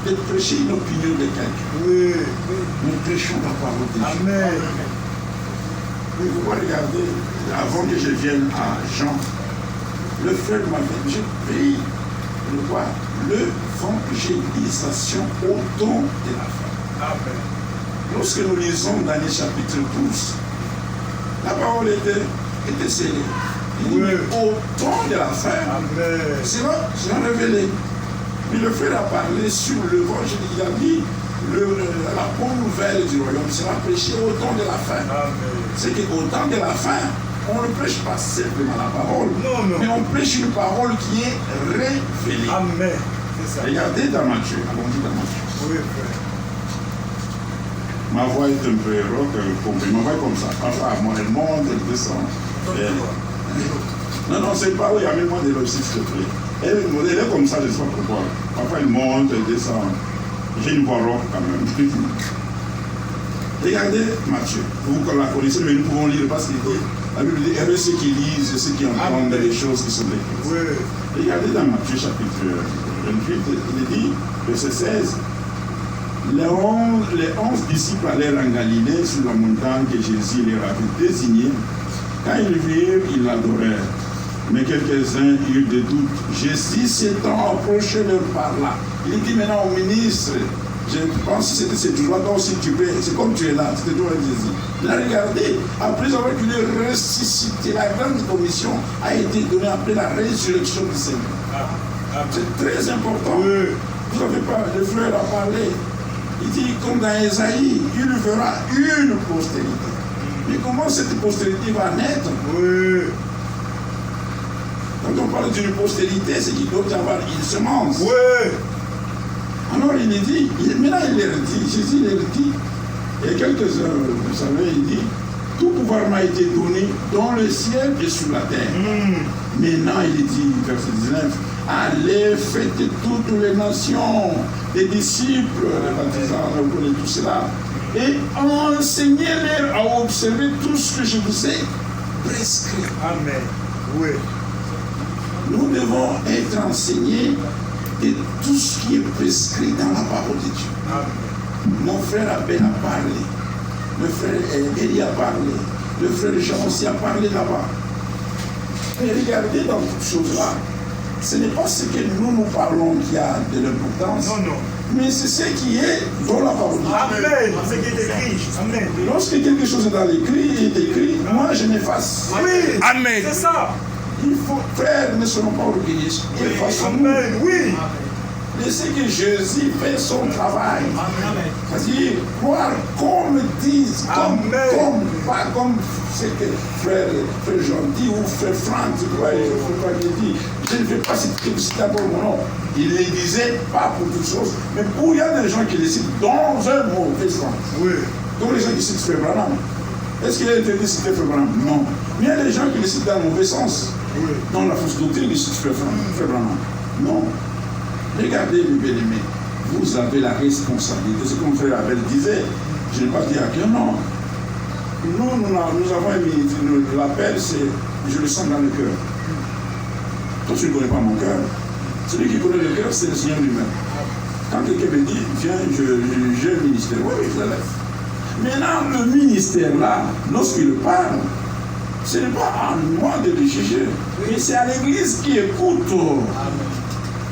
de prêcher une opinion de quelqu'un. Oui. Nous prêchons la parole de Dieu. Amen. Oui, vous pouvez regarder, avant que je vienne à Jean, le frère m'avait dit, j'ai pris le quoi? L'évangélisation au don de la fin. Amen. Lorsque nous lisons Daniel chapitre 12, la parole était scellée. Il dit, Oui. au temps de la fin, Amen. c'est révélé. Mais le frère a parlé sur l'évangile, il a dit, la bonne nouvelle du royaume sera prêchée au temps de la fin. Amen. C'est qu'au temps de la fin, on ne prêche pas simplement la parole, Non, non. mais on prêche une parole qui est révélée. Amen. C'est ça. Regardez dans Matthieu, allons-y dans Matthieu. Oui, frère. Ma voix est un peu rock, ma voix est comme ça. Parfois, moi, elle monte, elle descend. Non, c'est pas où il y a même moins d'éloge, s'il te plaît. Elle est comme ça, je ne sais pas pourquoi. Parfois, elle monte, elle descend. J'ai une voix rock quand même. Regardez Matthieu. Vous la connaissez, mais nous pouvons lire parce qu'il dit, la Bible dit, heureux ceux qui lisent et ceux qui entendent les choses qui sont écrites. Oui. Regardez dans Matthieu chapitre 28, il est dit, verset 16, les 11 disciples allèrent en Galilée sur la montagne que Jésus leur avait désignée. Quand ils virent, ils l'adorèrent. Mais quelques-uns eurent des doutes. Jésus s'étant approché leur parla. Il dit maintenant au ministre, je pense que c'était cette joie, donc si tu peux, c'est comme tu es là, c'était toi Jésus. Il a regardé, après avoir qu'il est ressuscité, la grande commission a été donnée après la résurrection du Seigneur. C'est très important. Oui. Vous n'avez pas, le frère a parlé. Il dit, comme dans Esaïe, il verra une postérité. Mais comment cette postérité va naître? Oui. Quand on parle d'une postérité, c'est qu'il doit y avoir une semence. Oui. Alors il est dit, maintenant il leur dit, Jésus leur dit, et quelques-uns, vous savez, il dit, tout pouvoir m'a été donné dans le ciel et sur la terre. Maintenant il dit, verset 19, allez, faites toutes les nations, des disciples, les baptisants, vous connaissez tout cela, et enseignez-leur à observer tout ce que je vous ai prescrit. Amen. Oui. Nous devons être enseignés de tout ce qui est prescrit dans la parole de Dieu. Amen. Mon frère Abel a parlé, le frère Eli a parlé, le frère Jean aussi a parlé là-bas. Mais regardez dans toutes choses-là, ce n'est pas ce que nous parlons qui a de l'importance, Non, non. mais c'est ce qui est dans la parole de Dieu. Amen. Ce qui est écrit. Amen. Lorsque quelque chose est dans l'écrit, est écrit, moi je n'efface. Oui. Amen. C'est ça. Il faut, frères, ne serons pas orgueilleux. Effaçons-nous. Amen. Oui. Laissez que Jésus fait son travail. C'est-à-dire, croire comme disent, pas comme ce que frère Jean dit ou frère Franck, dit. Je ne fais pas cette d'abord mon nom. Il les disait pas pour toutes choses, mais pour il y a des gens qui les citent dans un mauvais sens. Oui. Donc les gens qui citent frère Branham. Est-ce qu'il a interdit de citer frère Branham? Non. Mais il y a des gens qui les citent dans le mauvais sens. Oui. Dans la fausse doctrine, ils citent frère Branham. Non. Regardez, mes bien-aimés, vous avez la responsabilité. C'est comme frère Abel disait, je n'ai pas dit à quelqu'un, non. Nous avons un l'appel, c'est je le sens dans le cœur. Toi, tu ne connais pas mon cœur. Celui qui connaît le cœur, c'est le Seigneur lui-même. Quand quelqu'un me dit, viens, j'ai un ministère, oui, je le laisse. Maintenant, le ministère-là, lorsqu'il parle, ce n'est pas à moi de le juger, mais c'est à l'Église qui écoute.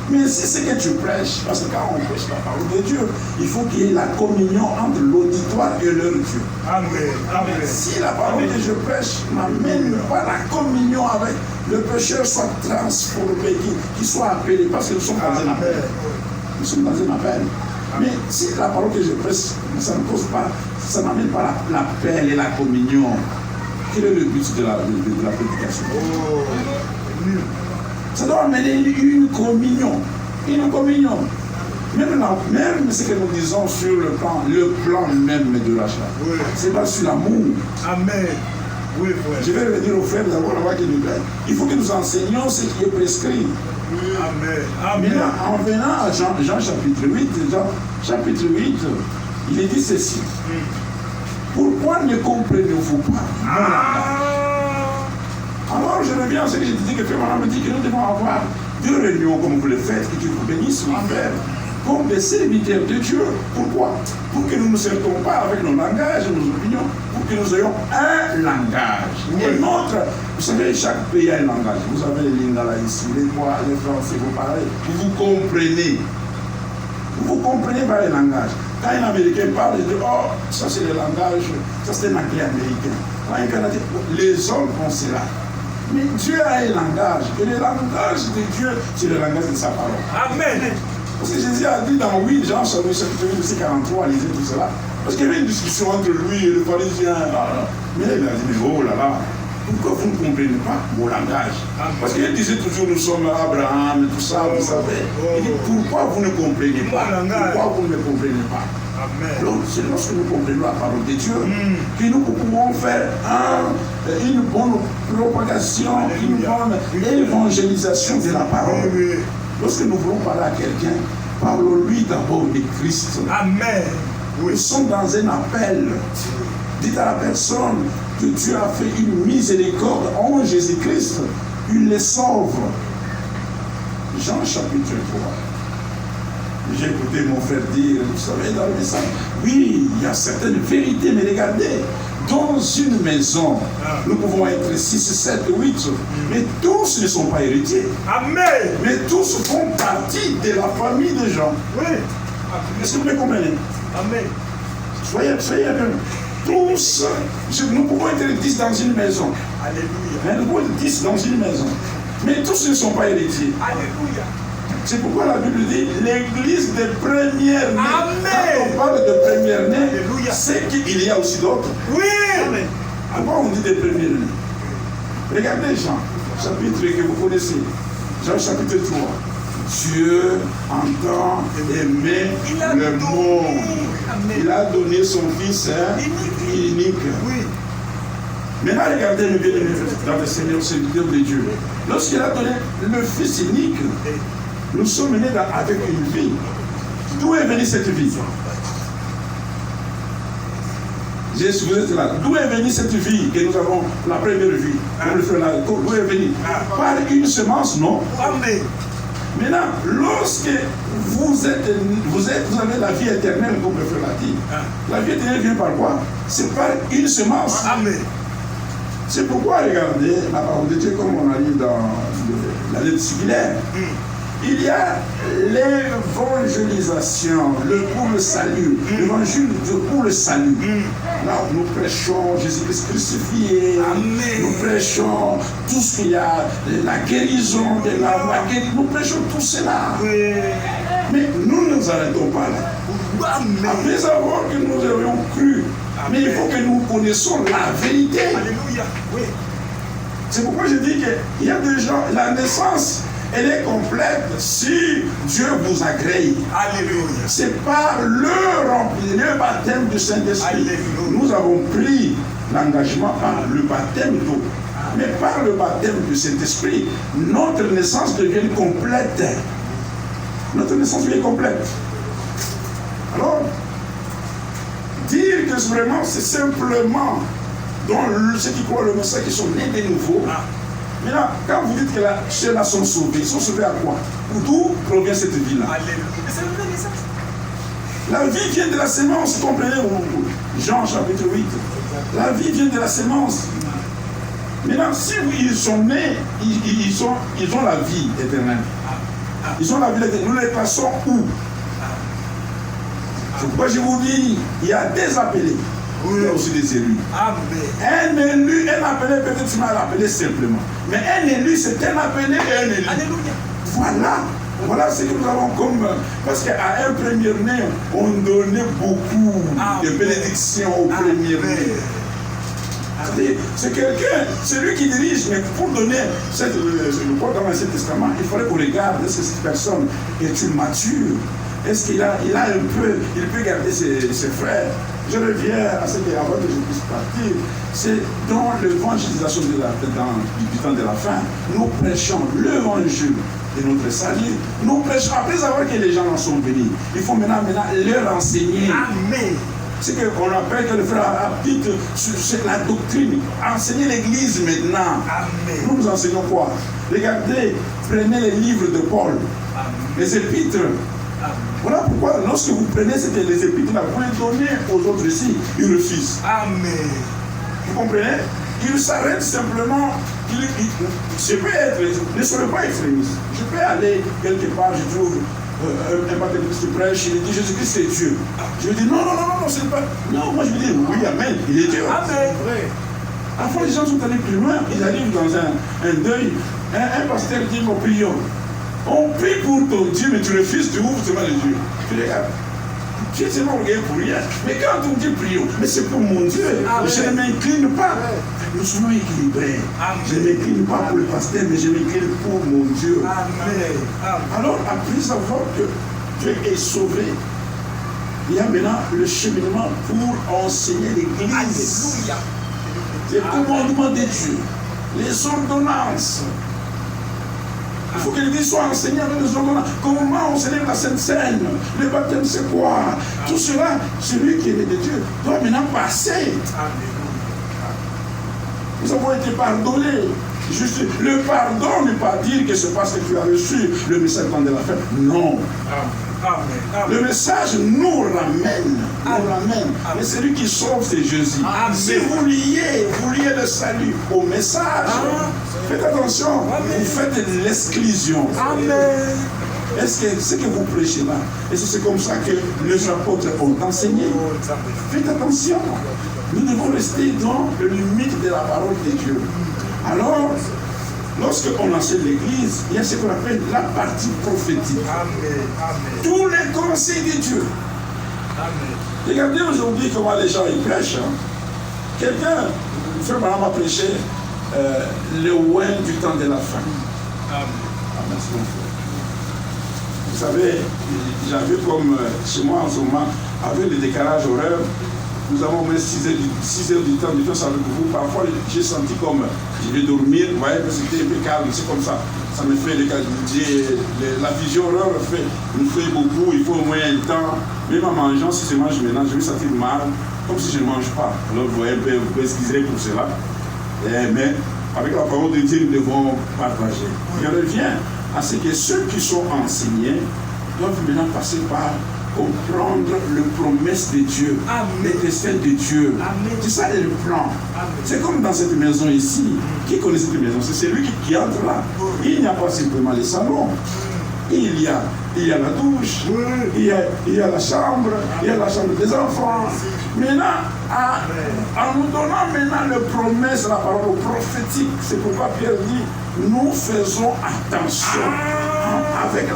Mais si c'est que tu prêches, parce que quand on prêche la parole de Dieu, il faut qu'il y ait la communion entre l'auditoire et leur Dieu. Amen. Amen. Si la parole que je prêche n'amène pas la communion avec le pécheur, soit transformé, qu'il soit appelé, parce que nous sommes dans un appel. Nous sommes dans un appel. Mais si la parole que je prêche, ça ne pose pas, ça n'amène pas l'appel et la communion, quel est le but de la prédication? Ça doit amener une communion. Une communion. Même ce que nous disons sur le plan même de l'achat. Oui. C'est pas sur l'amour. Amen. Oui, frère. Je vais revenir aux frères d'abord là-bas qui nous plaît. Il faut que nous enseignions ce qui est prescrit. Oui. Amen. Amen. Maintenant, en venant à Jean chapitre 8, il est dit ceci. Pourquoi ne comprenez-vous pas? Alors je reviens à ce que je disais que Frère Maman me dit que nous devons avoir 2 réunions comme vous le faites, que Dieu vous bénisse, mon frère. comme des serviteurs de Dieu. Pourquoi? Pour que nous ne sortons pas avec nos langages, nos opinions, pour que nous ayons un langage. Et notre, vous savez, chaque pays a un langage. Vous avez les Lingala ici, les Bois, les Français, vous parlez, vous comprenez. Vous comprenez par les langages. Quand un Américain parle, il dit, oh, ça c'est le langage, ça c'est un anglais américain. Quand un Canadien, les hommes font cela. Mais Dieu a un langage. Et le langage de Dieu, c'est le langage de sa parole. Amen. Parce que Jésus a dit dans 8 Jean, chapitre 43, lisez tout cela. Parce qu'il y avait une discussion entre lui et le pharisien. Mais là, il a dit, mais oh là là, pourquoi vous ne comprenez pas mon langage? Parce qu'il disait toujours, nous sommes Abraham et tout ça, vous savez. Il dit, pourquoi vous ne comprenez pas? Pourquoi vous ne comprenez pas? Donc, c'est lorsque nous comprenons la parole de Dieu que nous pouvons faire une bonne propagation, une bonne évangélisation de la parole. Lorsque nous voulons parler à quelqu'un, parlons-lui d'abord de Christ. Amen. Nous sommes dans un appel. Dites à la personne que Dieu a fait une miséricorde en Jésus-Christ. Il les sauve. Jean chapitre 3. J'ai écouté mon frère dire, vous savez, dans le message, oui, il y a certaines vérités, mais regardez, dans une maison, nous pouvons être 6, 7, 8, mais tous ne sont pas héritiers. Amen. Mais tous font partie de la famille des gens. Oui. Est-ce que vous me comprenez? Amen. Soyez tous, nous pouvons être 10 dans une maison. Alléluia. Mais nous pouvons être 10 dans une maison. Mais tous ne sont pas héritiers. Alléluia. C'est pourquoi la Bible dit l'église des premières nées. Amen. Quand on parle de premières nées, Alléluia. c'est qu'il y a aussi d'autres. Oui. Amen. Pourquoi on dit des premières nées? Regardez Jean, chapitre que vous connaissez. Jean chapitre 3. Dieu entend aimer le monde. Il a donné son fils unique. Oui. Maintenant, regardez le bien-aimé dans le Seigneur, serviteur de Dieu. Lorsqu'il a donné le fils unique, nous sommes nés avec une vie. D'où est venue cette vie? Jésus, vous êtes là. D'où est venue cette vie que nous avons, la première vie? D'où est venue? Par une semence, non? Amen. Maintenant, lorsque vous avez la vie éternelle, comme le frère l'a dit, la vie éternelle vient par quoi? C'est par une semence. Amen. C'est pourquoi, regardez, la parole de Dieu, comme on a lu dans la lettre circulaire, il y a l'évangélisation, pour le salut, l'évangile pour le salut. Là, nous prêchons Jésus-Christ crucifié. Amen. Nous prêchons tout ce qu'il y a, la guérison de la guérison. Nous prêchons tout cela. Oui. Mais nous ne nous arrêtons pas là. Amen. Après avoir que nous avions cru, mais il faut que nous connaissions la vérité. Alléluia. Oui. C'est pourquoi je dis qu'il y a des gens, la naissance, elle est complète si Dieu vous agrée. Alléluia. C'est par le baptême du Saint-Esprit. Alléluia. Nous avons pris l'engagement par le baptême d'eau. Mais par le baptême du Saint-Esprit, notre naissance devient complète. Notre naissance devient complète. Alors, dire que vraiment c'est simplement dans ceux qui croient le message qui sont nés de nouveau. Maintenant, quand vous dites que ceux-là sont sauvés, ils sont sauvés à quoi? D'où provient cette vie-là? Alléluia. Mais c'est le message. La vie vient de la sémence, vous comprenez? Jean chapitre 8. La vie vient de la sémence. Maintenant, si ils sont nés, ils ont la vie éternelle. Ils ont la vie éternelle. Nous les passons où? C'est pourquoi je vous dis, il y a des appelés. Il y a aussi des élus. Amen. Un élu, un appelé, peut-être tu m'as appelé simplement. Mais un élu, c'est un appelé et un élu. Alléluia. Voilà ce que nous avons comme. Parce qu'à un premier-né, on donnait beaucoup de bénédictions au premier-né. C'est quelqu'un, c'est lui qui dirige, mais pour donner le quoi dans l'Ancien Testament, il fallait qu'on regarde est-ce que cette personne est-il mature? Est-ce qu'il a un peu, il peut garder ses frères? Je reviens à ce que avant que je puisse partir, c'est dans l'évangélisation du temps de la fin, nous prêchons l'évangile de notre salut. Nous prêchons, après avoir que les gens en sont venus, il faut maintenant leur enseigner. Amen. C'est qu'on appelle que le frère habite sur la doctrine. Enseigner l'église maintenant. Amen. Nous nous enseignons quoi? Regardez, prenez les livres de Paul, les épîtres. Voilà pourquoi, lorsque vous prenez les épîtres-là, vous les donnez aux autres ici, ils refusent. Amen. Vous comprenez? Ils s'arrêtent simplement. Je peux être, ne soyez pas extrémiste. Je peux aller quelque part, je trouve un baptiste qui prêche, il dit Jésus-Christ c'est Dieu. Je lui dis non, c'est pas. Non, moi je lui dis oui, amen, il est Dieu. Amen. Enfin, les gens sont allés plus loin, ils arrivent dans un deuil. Un pasteur dit nous prions. On prie pour ton Dieu, mais tu refuses, tu ouvres seulement les yeux. Tu regardes. Tu es seulement regardé pour rien. Mais quand on dit prions, mais c'est pour mon Dieu. Amen. Je ne m'incline pas. Nous sommes équilibrés. Amen. Je ne m'incline pas pour le pasteur, mais je m'incline pour mon Dieu. Amen. Alors, après savoir que Dieu est sauvé, il y a maintenant le cheminement pour enseigner l'Église. Alléluia. Les commandements de Dieu, les ordonnances. Il faut que l'Église soit enseignée avec les ordonnances. Comment on célèbre la Sainte Seine, le baptême c'est quoi? Tout cela, celui qui est né de Dieu doit maintenant passer. Nous avons été pardonnés. Juste, le pardon n'est pas dire que c'est parce que tu as reçu le message de la fin. Non. Amen. Le message nous ramène. Mais celui qui sauve, c'est Jésus. Amen. Si vous liez le salut au message, faites attention. Vous faites l'exclusion. Amen. Est-ce que ce que vous prêchez là, est-ce que c'est comme ça que les apôtres ont enseigné? Faites attention. Nous devons rester dans le limite de la parole de Dieu. Alors, lorsqu'on enseigne l'Église, il y a ce qu'on appelle la partie prophétique. Amen. Tous les conseils de Dieu. Amen. Regardez aujourd'hui comment les gens y prêchent. Quelqu'un, frère Maram a prêché le oin du temps de la fin. Amen. Merci mon frère. Vous savez, j'avais comme chez moi en ce moment, avec le décalage horaire, nous avons au moins 6 heures du temps de différence avec vous. Parfois, j'ai senti comme je vais dormir. Vous voyez que c'était un peu calme, c'est comme ça. Ça me fait la vision horaire me fait beaucoup. Il faut au moins un temps. Même en mangeant, si je mange maintenant, je vais sentir mal, comme si je ne mange pas. Alors, vous voyez, vous excuserez pour cela. Mais avec la parole de Dieu, nous devons partager. Je reviens à ce que ceux qui sont enseignés doivent maintenant passer par comprendre les promesses de Dieu, les desseins de Dieu. C'est ça le plan. C'est comme dans cette maison ici. Qui connaît cette maison? C'est celui qui entre là. Il n'y a pas simplement les salons. Il y a la douche, il y a la chambre des enfants. Maintenant, en nous donnant maintenant les promesses, la parole prophétique, c'est pourquoi Pierre dit, nous faisons attention. Avec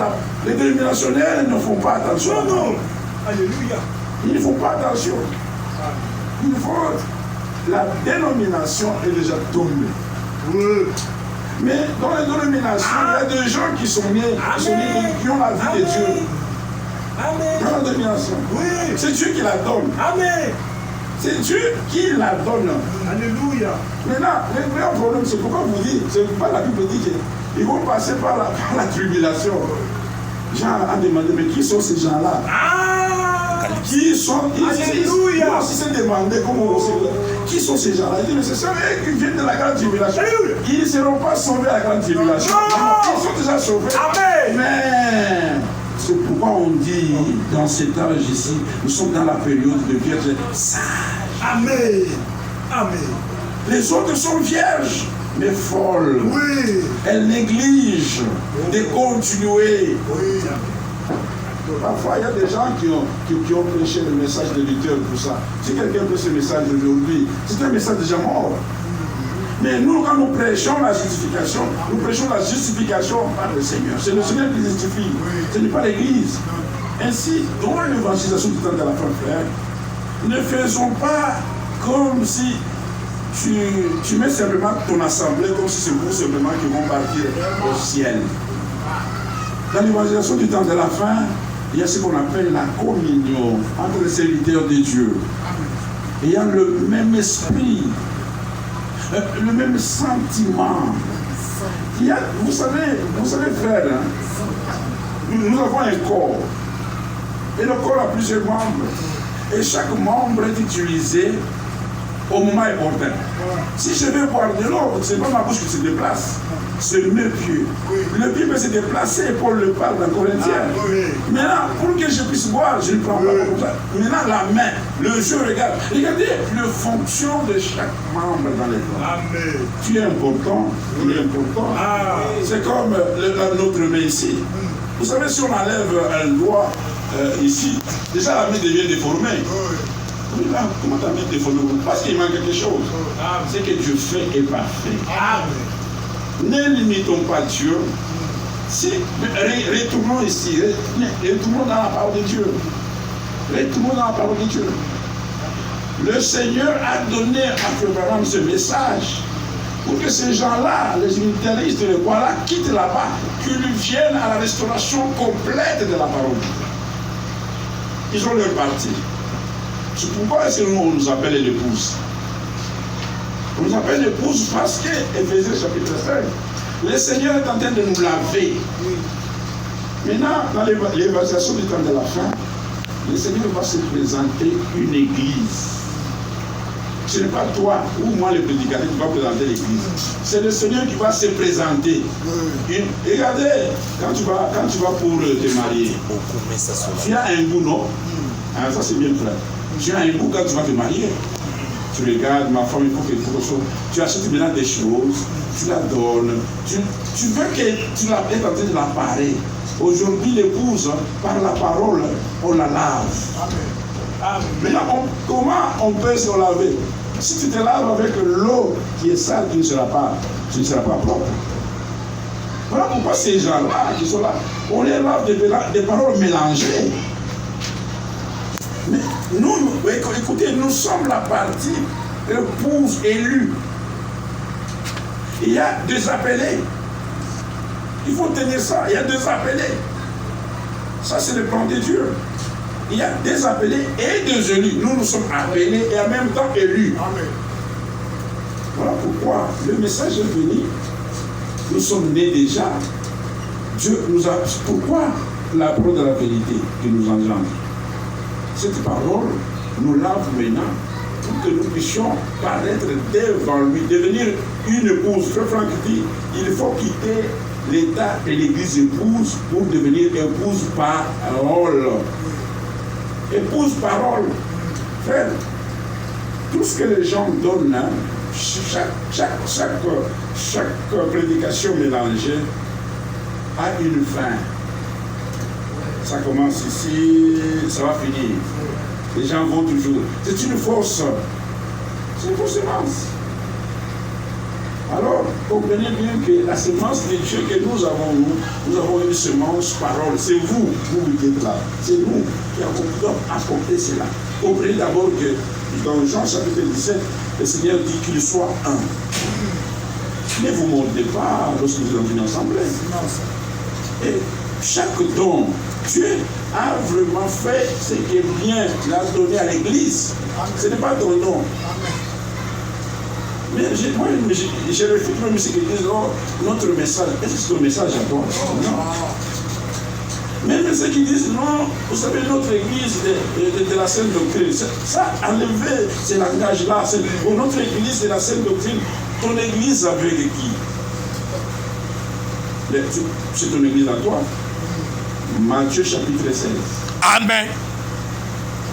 les dénominationnels ne font pas attention. Non. Alléluia. Ils ne font pas attention. Il faut la dénomination est déjà tombée. Mais dans les dénominations, il y a des gens qui sont nés, qui ont la vie de Dieu. Amen. Dans la dénomination. Oui. C'est Dieu qui la donne. Amen. C'est Dieu qui la donne. Alléluia. Maintenant, le vrai problème, c'est pourquoi vous dites, c'est pas la Bible dit qu'ils vont passer par la tribulation. Jean a demandé, mais qui sont ces gens-là? Qui sont Alléluia. Ils aussi s'est demandé comment qui sont ces gens-là? Il dit, mais c'est ceux qui viennent de la grande tribulation. Alléluia. Ils ne seront pas sauvés à la grande tribulation. Ils sont déjà sauvés. Amen. Mais c'est pourquoi on dit, dans cet âge ici, nous sommes dans la période de vierge sage. Amen. Amen. Les autres sont vierges, mais folles. Oui. Elles négligent de continuer. Oui. Parfois, il y a des gens qui ont prêché le message de Luther pour ça. Si quelqu'un prêche ce message aujourd'hui, c'est un message déjà mort. Mais nous, quand nous prêchons la justification, nous prêchons la justification par le Seigneur. C'est le Seigneur qui justifie. Ce n'est pas l'Église. Ainsi, dans l'évangélisation du temps de la fin, frère, ne faisons pas comme si tu mets simplement ton assemblée, comme si c'est vous simplement qui vont partir au ciel. Dans l'évangélisation du temps de la fin, il y a ce qu'on appelle la communion entre les serviteurs de Dieu. Il y a le même esprit, le même sentiment. Il y a, vous savez frère, nous avons un corps. Et le corps a plusieurs membres. Et chaque membre est utilisé au moment opportun. Si je vais boire de l'eau, ce n'est pas ma bouche qui se déplace, c'est mes pieds. Le pied peut se déplacer, Paul le parle dans Corinthiens. Maintenant, pour que je puisse boire, je ne prends pas comme ça. Maintenant, la main, le jeu, regarde. Regardez la fonction de chaque membre dans les corps. Tu es important, il est important. C'est comme notre main ici. Vous savez, si on enlève un doigt ici, déjà la main devient déformée. Oui, là, comment ta main déformée? Parce qu'il manque quelque chose. C'est que Dieu fait est parfait. Ne limitons pas Dieu. Si, retournons ici, retournons dans la parole de Dieu. Retournons dans la parole de Dieu. Le Seigneur a donné à Abraham ce message pour que ces gens-là, les unitaristes, les voilà, quittent là-bas, qu'ils viennent à la restauration complète de la parole. Ils ont leur parti. C'est pourquoi est-ce que on nous appelle l'épouse? On nous appelle l'épouse parce que, Éphésiens chapitre 5, le Seigneur est en train de nous laver. Maintenant, dans l'évaluation du temps de la fin, le Seigneur va se présenter une église. Ce n'est pas toi ou moi le prédicateur qui va présenter l'église. C'est le Seigneur qui va se présenter. Regardez, quand tu vas pour te marier, tu as un goût, non? Ah, ça c'est bien frère. Tu as un goût quand tu vas te marier. Tu regardes, ma femme, il faut quelque chose. Tu achètes maintenant des choses, tu la donnes. Tu veux que tu la aies en train de la parer. Aujourd'hui, l'épouse, par la parole, on la lave. Amen. Maintenant, comment on peut se laver? Si tu te laves avec l'eau qui est sale, tu ne seras pas propre. Voilà pourquoi ces gens-là qui sont là, on les lave des paroles mélangées. Mais nous, écoutez, nous sommes la partie épouse élue. Il y a deux appelés. Il faut tenir ça. Il y a deux appelés. Ça, c'est le plan de Dieu. Il y a des appelés et des élus. Nous sommes appelés et en même temps élus. Amen. Voilà pourquoi le message est venu. Nous sommes nés déjà. Dieu nous a. Pourquoi la parole de la vérité que nous engendre? Cette parole nous lave maintenant pour que nous puissions paraître devant lui, devenir une épouse. Frère Franck dit, il faut quitter l'état de l'église épouse pour devenir épouse parole. Épouse parole. Frère, tout ce que les gens donnent, hein, chaque prédication mélangée a une fin. Ça commence ici, ça va finir. Les gens vont toujours. C'est une fausse. C'est une fausse semence. Alors, comprenez bien que la semence de Dieu que nous avons une semence parole. C'est vous qui êtes là. C'est nous qui avons apporté cela. Comprenez d'abord que dans Jean chapitre 17, le Seigneur dit qu'il soit un. Ne vous montez pas lorsque vous êtes dans une assemblée. Et chaque don, Dieu a vraiment fait ce qui est bien, il a donné à l'Église. Ce n'est pas ton don. Mais moi, je refuse même ce qu'ils disent, oh, notre message, est-ce que c'est ton message à toi? Non. Même ceux qui disent, non, vous savez, notre église de la saine doctrine, ça, enlever ce langage-là, pour notre église de la saine doctrine, ton église avec qui? C'est ton église à toi. Matthieu chapitre 16. Amen.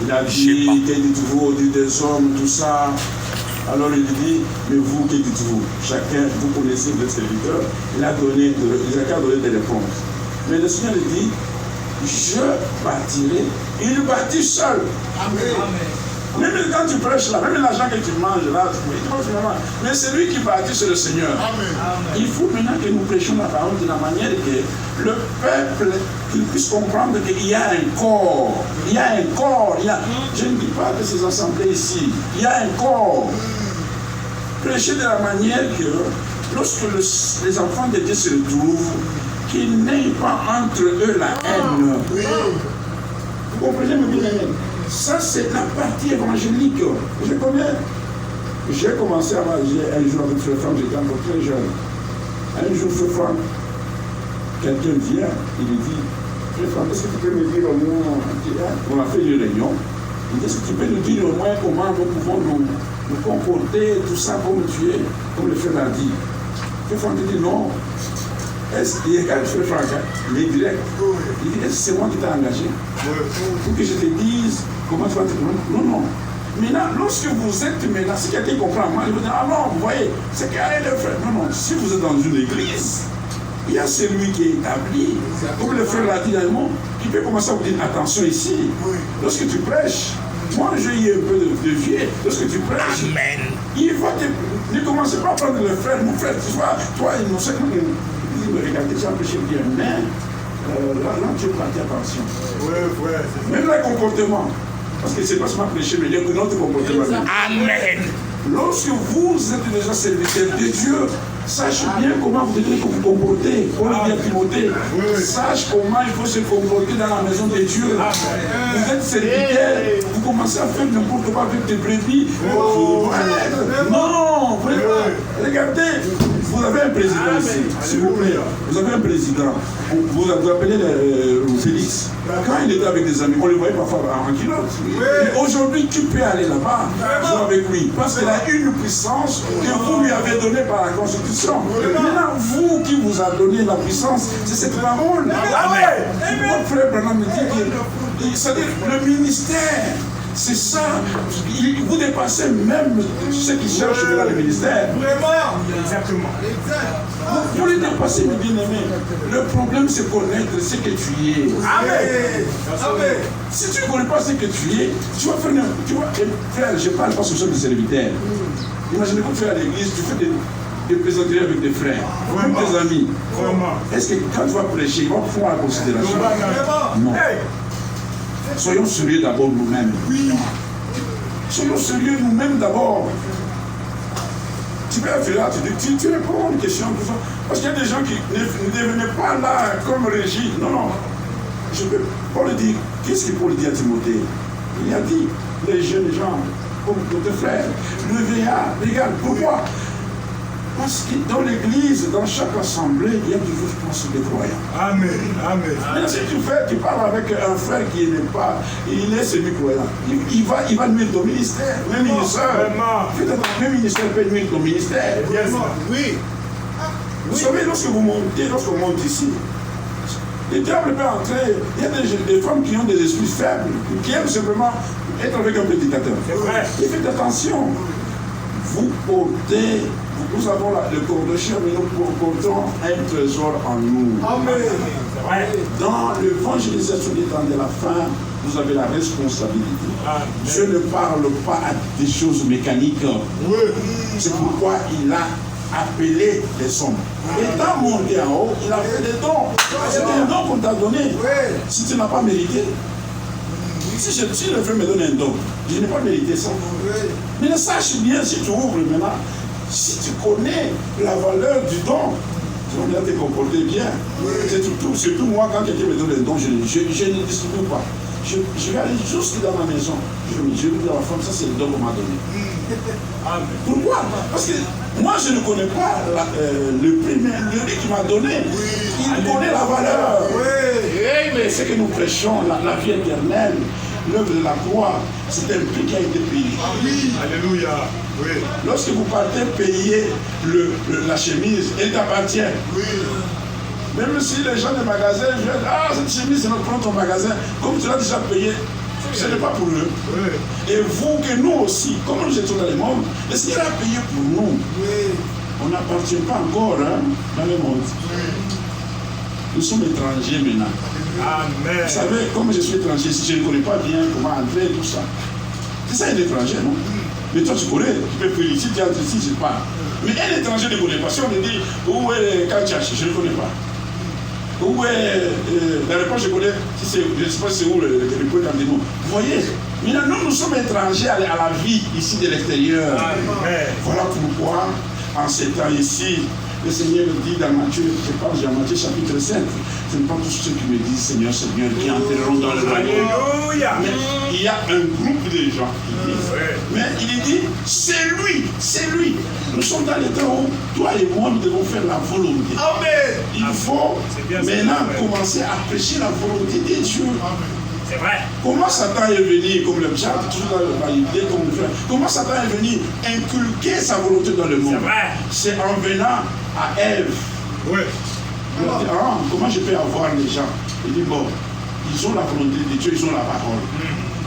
Il a dit, que dites-vous au Dieu des hommes, tout ça. Alors il dit, mais vous, que dites-vous? Chacun, vous connaissez votre serviteur. Il a donné des réponses. Mais le Seigneur dit, je bâtirai. Il bâtit seul. Amen. Même quand tu prêches là, même l'argent que tu manges là, mais celui qui bâtit, c'est le Seigneur. Amen. Il faut maintenant que nous prêchions la parole de la manière que le peuple qu'il puisse comprendre qu'il y a un corps. Il y a un corps. Je ne dis pas que ces assemblées ici. Il y a un corps. Prêcher de la manière que lorsque les enfants de Dieu se retrouvent, qu'ils n'aient pas entre eux la haine. Vous comprenez bien? Ça, c'est la partie évangélique. Je connais. J'ai commencé à manger un jour avec Frère Franck, j'étais encore très jeune. Un jour, Frère Franck, quelqu'un vient, il lui dit, Frère Franck, est-ce que tu peux me dire au nom? On a fait une réunion. Il dit, est-ce que tu peux nous dire au moins comment nous pouvons nous comporter, tout ça, comme tu es, comme le frère l'a dit. Le frère dit non. Il regarde le frère Franck, il est direct. Il dit, est-ce que c'est moi qui t'ai engagé? Pour que je te dise comment tu vas te demander? Non, non. Maintenant, lorsque vous êtes maintenant, si quelqu'un comprend mal, il va dire, ah non, vous voyez, c'est qu'il y a le frère. Non, non, si vous êtes dans une église, il y a celui qui est établi, comme le frère l'a dit dans le monde, qui peut commencer à vous dire, attention ici, lorsque tu prêches, moi j'ai eu un peu de vieux, lorsque tu prêches, Amen. il va te... Ne commencez pas à prendre le frère, mon frère, tu vois, toi, il nous sait que il me regardez, j'ai empêché bien, mais là, tu prêtes attention. Même le comportement. Parce que c'est pas seulement prêcher, mais il y a un autre comportement. Amen. Lorsque vous êtes déjà serviteur de Dieu, sache bien comment vous devez vous comporter. Paul dit à Timothée, sache comment il faut se comporter dans la maison de Dieu. Vous êtes serviteur, vous commencez à faire n'importe quoi avec des brebis. Non, vraiment. Regardez, vous avez un président ici, s'il vous plaît. Vous avez un président. Vous appelez Félix. Quand il était avec des amis, on le voyait parfois en kilote. Et aujourd'hui, tu peux aller là-bas, jouer avec lui. Parce qu'il a une puissance que vous lui avez donnée par la Constitution. Maintenant, vous qui vous a donné la puissance, c'est cette parole. Amen. Mon frère Branham me dit que c'est-à-dire le ministère. C'est ça. Vous dépassez même ceux qui cherchent dans le ministère. Vraiment. Exactement. Vous les dépassez, mes bien-aimés. Le problème, c'est connaître ce que tu es. Amen. Amen. Si tu ne connais pas ce que tu es, tu vas faire... Tu vois, frère, je parle parce que je suis des serviteurs. Imaginez que tu es à l'église, tu fais des plaisanteries avec des frères, avec des amis. Vraiment. Est-ce que quand tu vas prêcher, ils vont prendre la considération? Non. Soyons sérieux d'abord nous-mêmes. Oui. Soyons sérieux nous-mêmes d'abord. Tu peux être là, tu réponds à une question, tout ça. Parce qu'il y a des gens qui ne devenaient pas là comme rigides. Non, non. Je peux Paul dit, qu'est-ce que Paul dit à Timothée? Il a dit, les jeunes gens, comme tes frères, levez-à, regarde, pourquoi? Parce que dans l'église, dans chaque assemblée, il y a toujours des croyants. Amen. Amen. Mais si tu parles avec un frère qui n'est pas, il est semi-croyant, il va nuire ton ministère, même ministère. Même ministère peut nuire ton ministère. Oui. Vous savez, lorsque vous montez, lorsqu'on monte ici, le diable peut entrer. Il y a des femmes qui ont des esprits faibles, qui aiment simplement être avec un prédicateur. C'est vrai. Et faites attention. Vous portez, nous avons le corps-de-chien, mais nous portons un trésor en nous. Amen. Dans l'évangélisation des temps de la fin, vous avez la responsabilité. Amen. Je ne parle pas à des choses mécaniques. Oui. C'est pourquoi il a appelé les hommes. Étant monté en haut, il a fait des dons. C'est un don qu'on t'a donné. Si tu n'as pas mérité, si le frère me donne un don, je n'ai pas mérité ça. Mais sache bien, si tu ouvres maintenant, si tu connais la valeur du don, tu vas te comporter bien. C'est surtout moi, quand quelqu'un me donne un don, je ne distribue pas. Je vais aller jusque dans ma maison. Je vais dire à ma femme, ça c'est le don qu'on m'a donné. Pourquoi? Parce que moi je ne connais pas le prix, mais lui qui m'a donné, il connaît la valeur. Mais ce que nous prêchons, la vie éternelle, l'œuvre de la croix, c'est un prix qui a été payé. Alléluia. Oui. Lorsque vous partez payer la chemise, elle t'appartient. Même si les gens des magasins viennent, ah, cette chemise, c'est notre propre magasin, comme tu l'as déjà payé, ce n'est pas pour eux. Et vous, que nous aussi, comme nous étions dans le monde, le Seigneur a payé pour nous. On n'appartient pas encore dans le monde. Nous sommes étrangers maintenant. Amen. Vous savez, comme je suis étranger, si je ne connais pas bien comment entrer, tout ça. C'est ça un étranger, non? Mais toi, tu connais, tu peux féliciter, tu entres ici, je parle. Mais un étranger ne connaît pas. Si on me dit, où est le Kanchachi, je ne connais pas. Où est la réponse, je connais, si je ne sais pas c'est où le point d'Andino. Vous voyez, maintenant, nous sommes étrangers à la vie ici de l'extérieur. Voilà pourquoi, en ces temps ici, le Seigneur dit dans Matthieu, je parle dans Matthieu chapitre 7, ce n'est pas tous ceux qui me disent Seigneur, Seigneur, qui entreront dans le royaume. Mais il y a un groupe de gens qui disent, mais il dit, c'est lui. Nous sommes dans les temps où toi et moi, nous devons faire la volonté. Amen. Il faut maintenant commencer à prêcher la volonté de Dieu. C'est vrai. Comment Satan est venu, comme le chat, toujours dans l'idée, comme le frère, comment Satan est venu inculquer sa volonté dans le monde? C'est en venant à Ève. Oui. Il a dit, ah, comment je peux avoir les gens? Il dit, bon, ils ont la volonté de Dieu, ils ont la parole.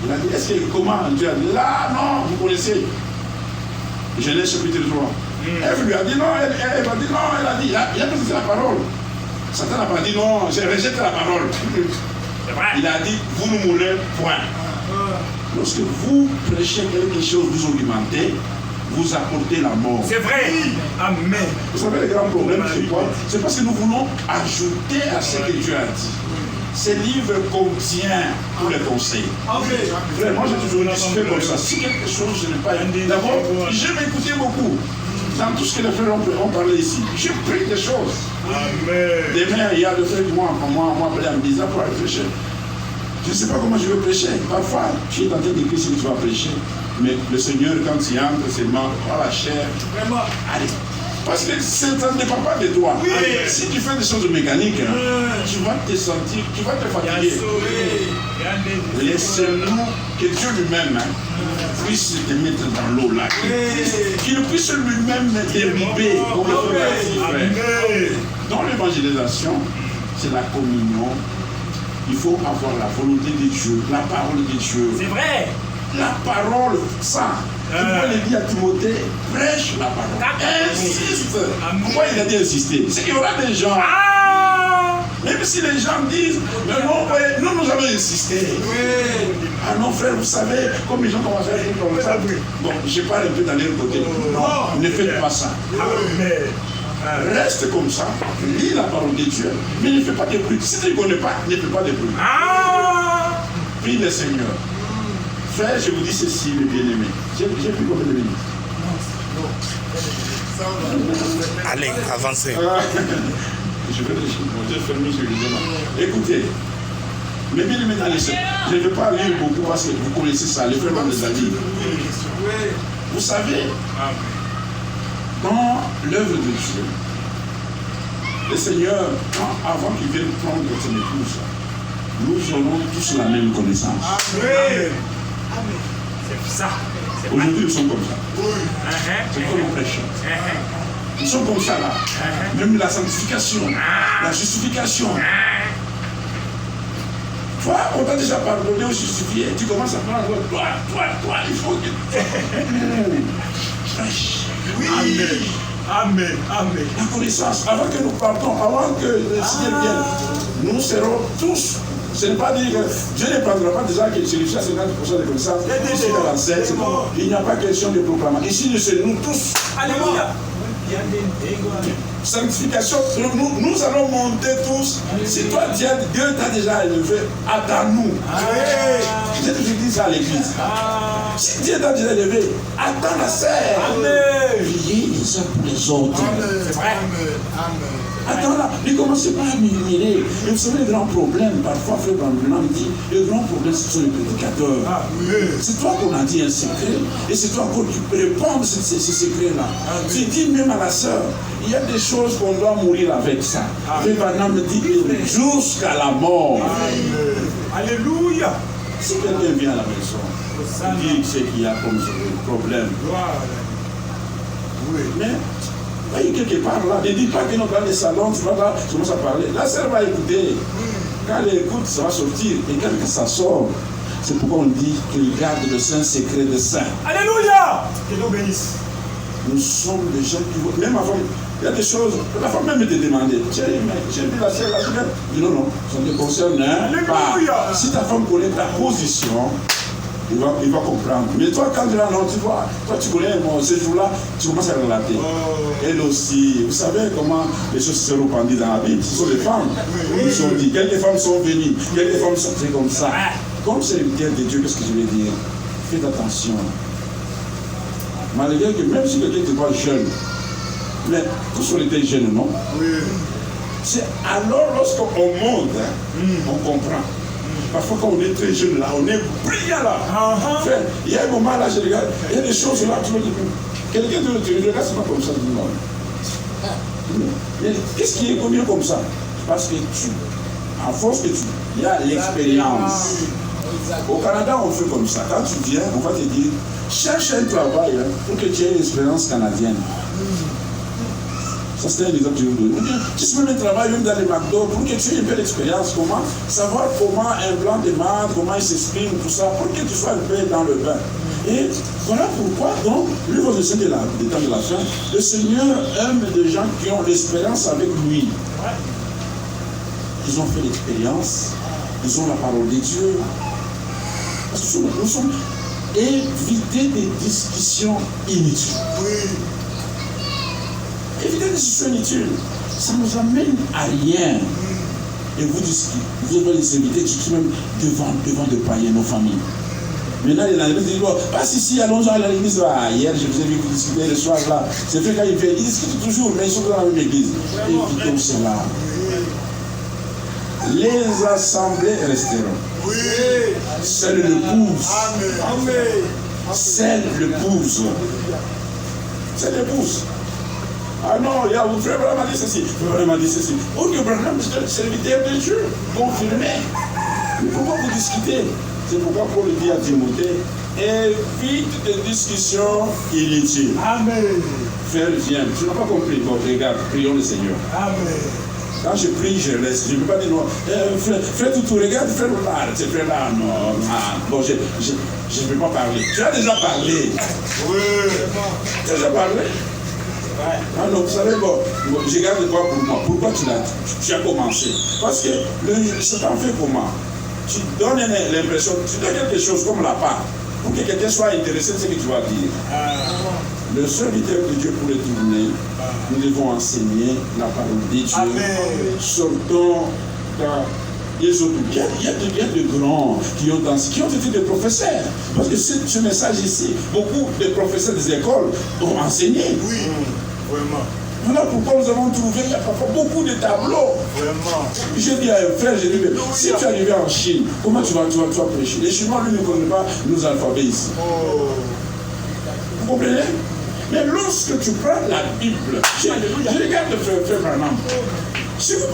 Il a dit, est-ce que comment Dieu a dit, là, non, vous connaissez. Genèse chapitre 3. Ève lui a dit, non, elle a dit, non, elle a dit, il a dit, c'est la parole. Satan n'a pas dit, non, j'ai rejeté la parole. Il a dit, vous ne mourrez point. Lorsque vous prêchez quelque chose, vous argumentez, vous apportez la mort. C'est vrai. Amen. Vous savez, le grand problème, c'est quoi? C'est parce que nous voulons ajouter à ce que Dieu a dit. Ce livre contient tous les conseils. Frère, moi j'ai toujours discuté comme ça. Si quelque chose, je n'ai pas aimé. D'abord, j'aime écouter beaucoup. Dans tout ce que les frères ont parlé ici, j'ai pris des choses. Amen. Demain, il y a le frère qui m'a appelé en me disant pour aller prêcher. Je ne sais pas comment je vais prêcher. Parfois, tu es en train d'écrire ce que tu vas prêcher. Mais le Seigneur, quand il entre, c'est mort par la chair. Vraiment, allez. Parce que ça ne dépend pas de toi. Oui. Si tu fais des choses mécaniques, tu vas te sentir, tu vas te fatiguer. Laissez-nous que Dieu lui-même puisse te mettre dans l'eau là. Qu'il puisse lui-même dériver comme le frère. Dans l'évangélisation, c'est la communion. Il faut avoir la volonté de Dieu, la parole de Dieu. C'est vrai. La parole, ça. Tu peux le dire à Timothée, prêche la parole. Insiste. Pourquoi il a dit insister? C'est qu'il y aura des gens. Même si les gens disent, mais non, nous avons insisté. Ah non, frère, vous savez, comme les gens commencent à faire comme ça. Bon, je parle un peu dans leur côté. Non, ne faites pas ça. Reste comme ça, lis la parole de Dieu, mais ne fais pas de bruit. Si tu ne connais pas, ne fais pas de bruit. Prie le Seigneur. Frère, je vous dis ceci, mes bien-aimés. J'ai pris combien de minutes? Allez, avancez. Je vais fermer ce que je. Écoutez, mes bien-aimés dans les sœurs, je ne vais pas lire beaucoup parce que vous connaissez ça, les frères les a dit. Vous savez, dans l'œuvre de Dieu, le Seigneur, avant qu'il vienne prendre son épouse, nous aurons tous la même connaissance. Amen. C'est ça. Aujourd'hui, nous sommes comme ça. C'est comme nous prêchons. Nous sommes comme ça là. Même la sanctification, la justification. Toi, on t'a déjà pardonné ou justifié. Tu commences à prendre toi, il faut que tu prêches. Oui. Amen. La connaissance, avant que nous partons, avant que le Seigneur vienne, nous serons tous. Ce n'est pas dire que Dieu ne prendra pas déjà que celui-ci a 50% de connaissances. Il n'y a pas question de proclamation. Ici, c'est nous tous. Alléluia. Sanctification, nous allons monter tous. Si toi, Dieu t'a déjà élevé, attends-nous. Je te dis ça à l'église. Si Dieu t'a déjà élevé, attends la serre. Priez les uns pour les autres. C'est vrai. Attends là, ne commencez pas à murmurer. Et vous savez, le grand problème, parfois, Frère Branham dit, le grand problème, ce sont les prédicateurs. C'est toi qu'on a dit un secret, et c'est toi encore qui peux répondre ces secrets-là. Tu dis même à la sœur, il y a des choses qu'on doit mourir avec ça. Frère Branham dit, jusqu'à la mort. Alléluia. Si quelqu'un vient à la maison, il dit ce qu'il y a comme problème. Mais, voyez quelque part là, ne dis pas que nous dans les salons, tu vas là, tu commences à parler. La sœur va écouter. Quand elle écoute, ça va sortir. Et quand ça sort, c'est pourquoi on dit qu'il garde le saint secret des saints. Alléluia. Que nous bénisse. Nous sommes des gens qui vont. Même ma femme, il y a des choses. La femme même te demandait. J'ai dit la sœur, la sœur. Je dis non, ça ne te concerne pas. Si ta femme connaît ta position, il va comprendre. Mais toi, quand tu vas non, tu vois, toi tu connais ces jours-là, tu commences à relater. Elle aussi, vous savez comment les choses se sont répandues dans la Bible. Ce sont les femmes. Ils sont dit, quelques femmes sont venues, quelques femmes sont comme ça. Comme c'est le bien de Dieu, qu'est-ce que je vais dire? Faites attention. Malgré que même si quelqu'un te voit jeune, mais tous on était jeunes, non? C'est alors lorsqu'on monte, on comprend. Parfois, quand on est très jeune là, on est brillant là. Frère, il y a un moment là, je regarde, il y a des choses là, tu me dis, quelqu'un te regarde, c'est pas comme ça, du monde. Qu'est-ce qui est mieux comme ça? Parce que à force que il y a l'expérience. Au Canada, on fait comme ça. Quand tu viens, on va te dire, cherche un travail pour que tu aies une expérience canadienne. Ça, c'était un exemple que je vous donne. Tu sais même un travail même dans les McDo pour que tu aies une belle expérience. Comment savoir comment un blanc demande, comment il s'exprime, tout ça, pour que tu sois un peu dans le bain. Et voilà pourquoi, donc, le livre des temps de la fin, le Seigneur aime des gens qui ont l'expérience avec lui. Ils ont fait l'expérience, ils ont la parole de Dieu. Parce que nous sommes éviter des discussions inutiles. Éviter des discussions inutiles, ça ne nous amène à rien. Et vous devez les inviter, tout même devant de païens, nos familles. Maintenant, il y a des gens qui disent, passe ici, allons-y à l'église. Hier, je vous ai vu vous discuter le soir là. C'est vrai quand ils discutent toujours, mais ils sont dans la même église. Évitons cela. Les assemblées resteront. Seule l'épouse. Seule l'épouse. Seule l'épouse. Ah non, il y a vous frère Branham m'a dit ceci. Frère m'a dit ceci. Oh, que Branham, c'est le serviteur de Dieu. Confirmé. Mais pourquoi vous discutez? C'est pourquoi Paul dit à Timothée, évite des discussions inutiles. Amen. Frère, viens. Tu n'as pas compris. Bon, regarde, prions le Seigneur. Amen. Quand je prie, je laisse. Je ne peux pas dire non. Frère, tout regarde, frère là. C'est frère là, non. Bon, je ne peux pas parler. Tu as déjà parlé. Oui. Tu as déjà parlé. Ah non, vous savez, bon, je garde quoi pour moi? Pourquoi tu as commencé? Parce que Satan fait comment? Tu donnes l'impression, tu donnes quelque chose comme la part, pour que quelqu'un soit intéressé de ce que tu vas dire. Le serviteur de Dieu pour retourner, nous devons enseigner la parole de Dieu. Amen. Sortons dans les autres. Il y a de grands qui ont été des professeurs. Parce que ce message ici, beaucoup de professeurs des écoles ont enseigné. Oui, vraiment. Voilà pourquoi nous avons trouvé, il y a parfois beaucoup de tableaux. Vraiment. J'ai dit à un frère, j'ai dit, mais si tu es arrivé en Chine, comment tu vas prêcher? Les Chinois, lui, ne connaissent pas nos alphabets ici. Vous comprenez? Mais lorsque tu prends la Bible, je regarde le frère Branham. Si vous